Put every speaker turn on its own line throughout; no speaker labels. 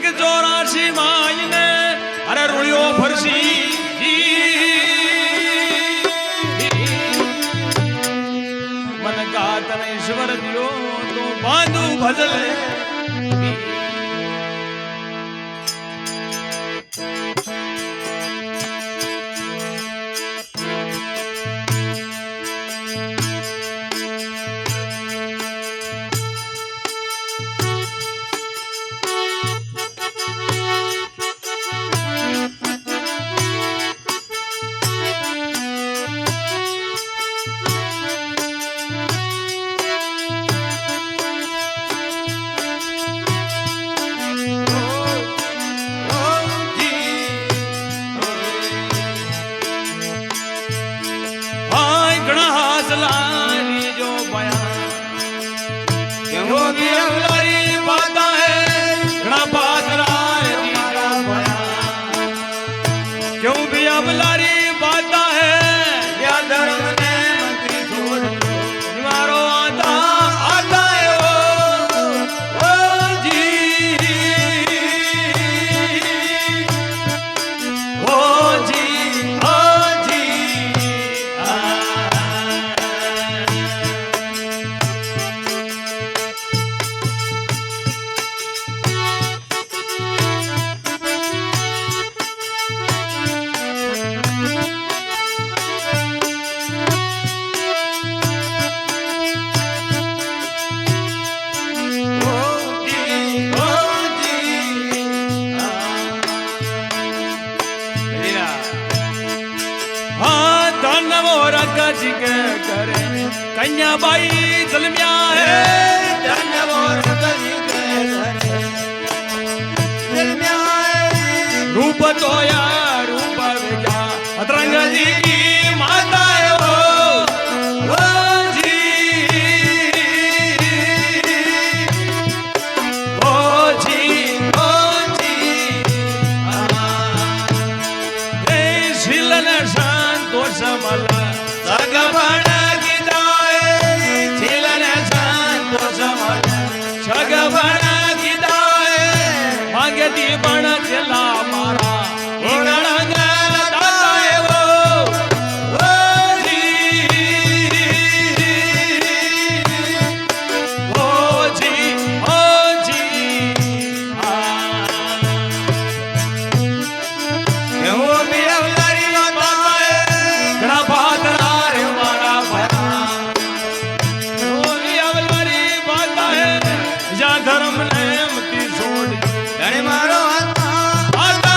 લગ 84 માઈને અરે રૂળિયો ફરસી મન ગાત ને ઈશ્વર દિયો તો બાંધુ ભજલે कन्या बाई जलमिया है रूप तो या रूप विजा अतरंग जी की माता है वो जी ओ जी शीलन संतोष मला सगवण जगवण गीताए मांगे दी बण चला मारा गण गण दाताए वो जी क्यों भी अवलारी माताए गणा पातरा रे मारा भया धर्म ने मती छोड़ धनी मारो आता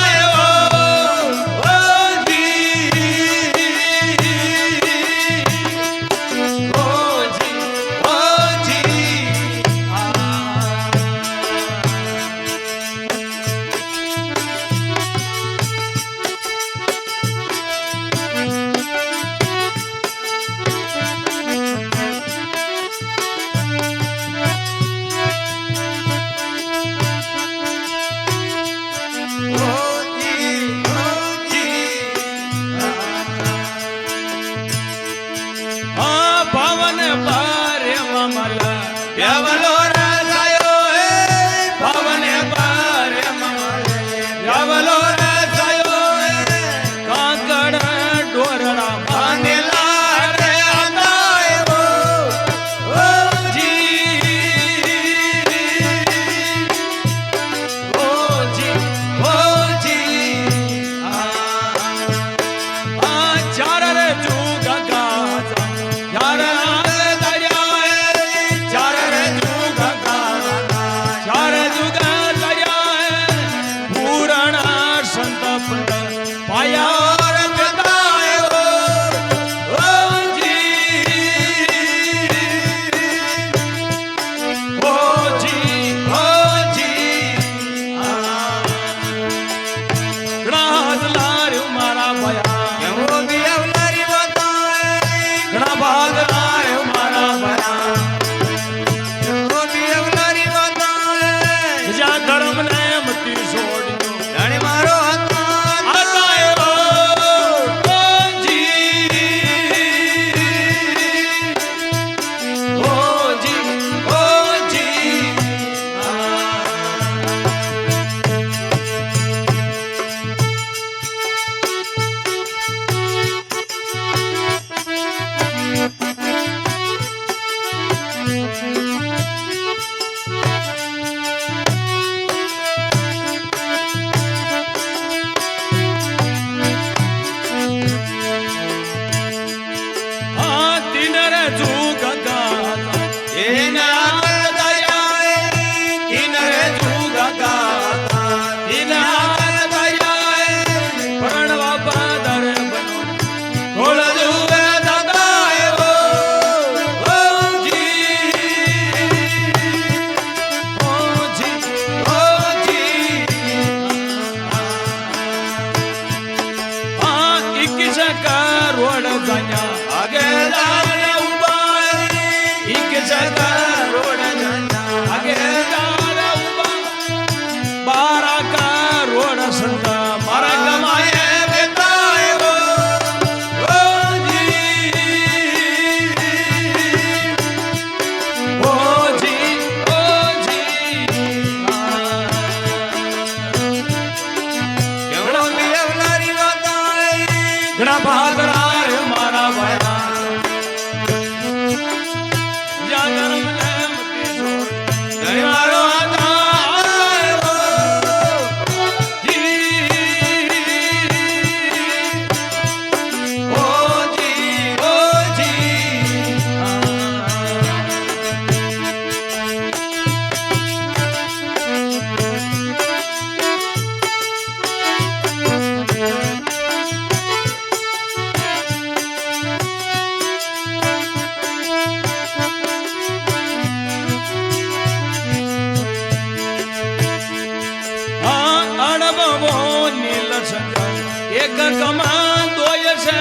એક કમાન દોય છે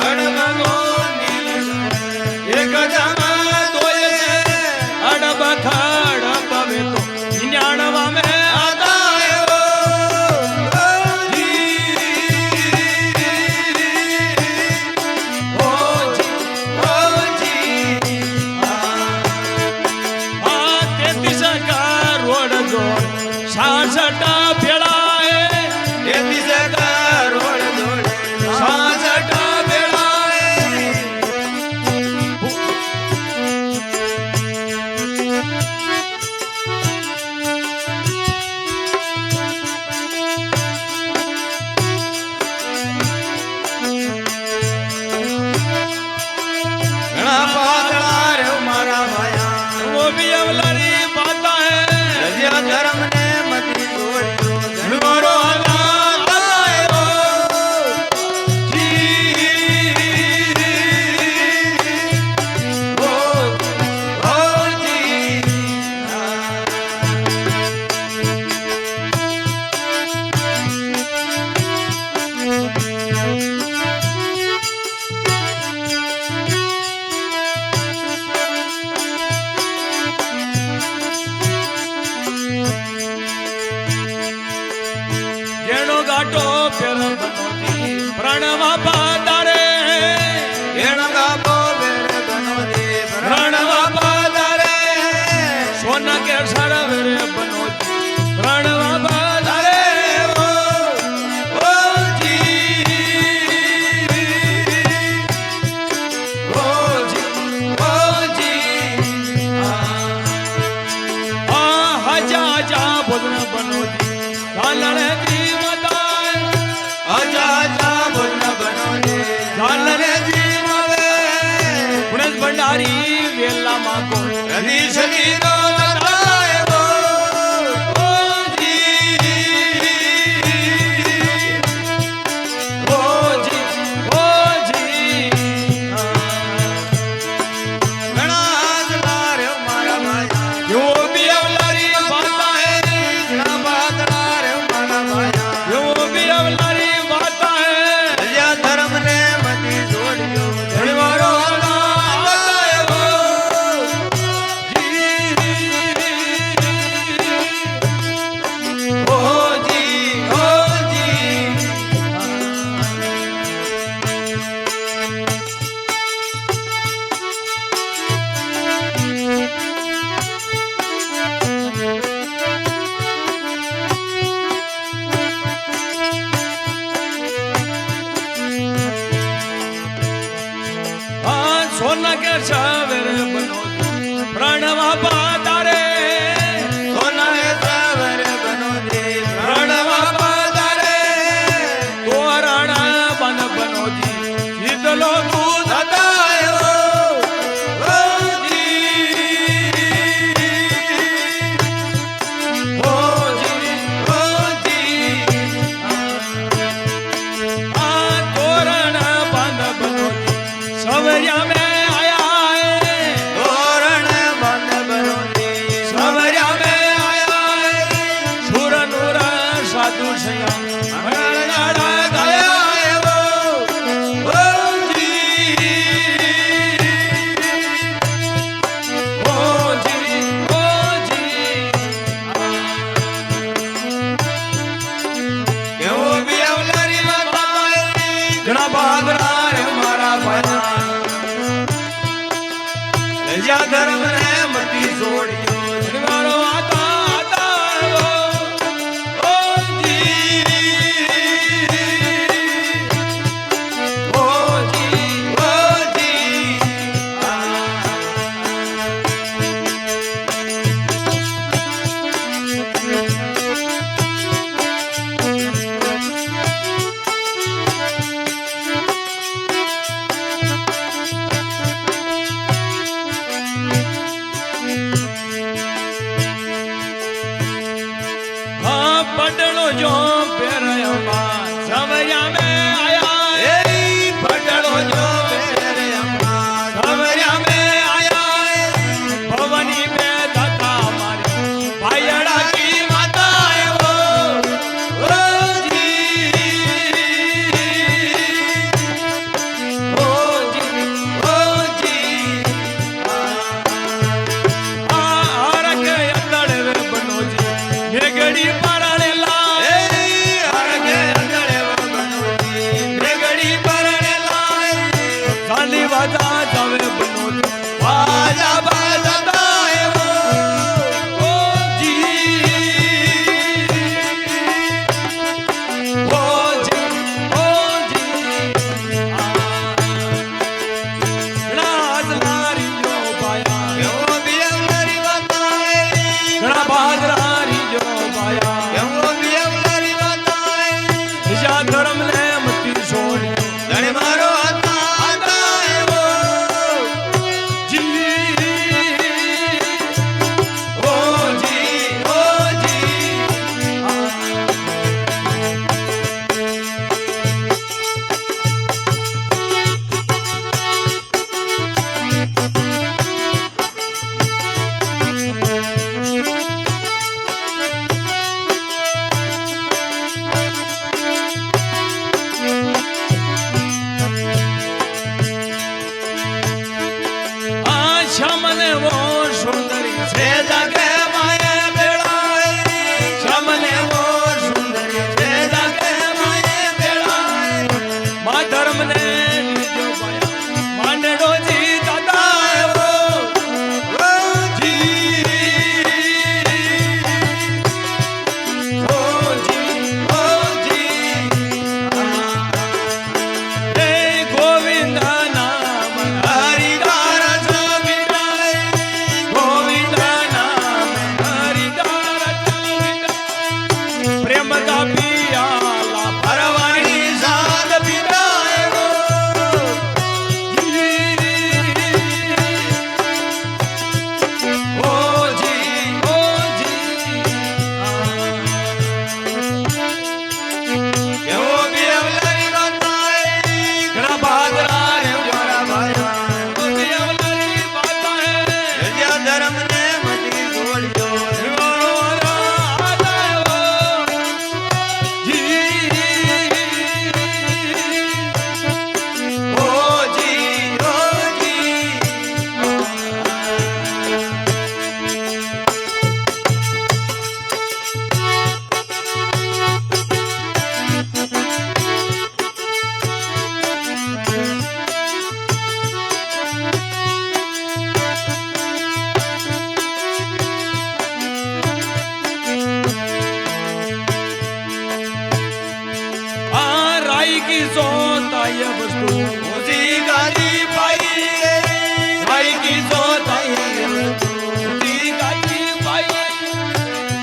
અડબગો નીલ
એક કમાન દોય છે અડબ ખાડ પવે તો નિયાણવા મે
આદાયો
આ 33 કા રોડ જોડ 66 ફેળાએ
રોડ જોડે
66 ફેળાએ
ઘણા પાતળા રે મારા ભાયા
वो भी अवलरी पाता है
રજ્યા ધર્મ ને મતી જોડ્યો
ધનવારો આલાયો જેનો ગાટો ફેર બનોતી પ્રણવા પાદારે
એણગા બોવેર બનો દે
પ્રણવા પાદારે સોના કે સરવેર બનોતી પ્રણવા પાદારે આ હજા જા ભોજન બનોતી ચાલણે જી મદાય
અજા જા બોલ બનો દે
ચાલણે
જીવ વે
ગુણેશ ભંડારી વેલા માગો
રદી સદી નો લતાયો ઘણા આદલા રે મારા ભાયા ઘણા પાતળા રે મારા ભાયા રજ્યા ધર્મ ને મતી જોડ્યો ધનવારો
સોના કે સવેર બનો પ્રાણવા પાતારે
સોના હે સાવર બનો દે
પ્રાણવા પાતારે તોરણ બન બનોજી શીતલો દૂધ
લતાયો
આ તોરણ બંધ બનોજી સવરિયા મે
તોરણ બંધ બનો દે
સવરિયા મે સુર નુર સાધુ સયા મરણાડા ગયા
કેવો બી અવલરી બાબા
ઘણા બહાદરા રે મારા ભાઈ
રજા ધર્મ ને મતી જોડ્યો
ધનવારો આતા આતા પટણો જો પેરયમાં સવયા મે આયા
એરી પટળો જો વેરે અમ્મા
સવયા મે આયા ભવાની મે દાતા મારે ભાયડા કી માતા એવો ઓજી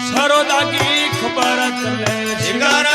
સરોદા કી ખબર લે
શિકાર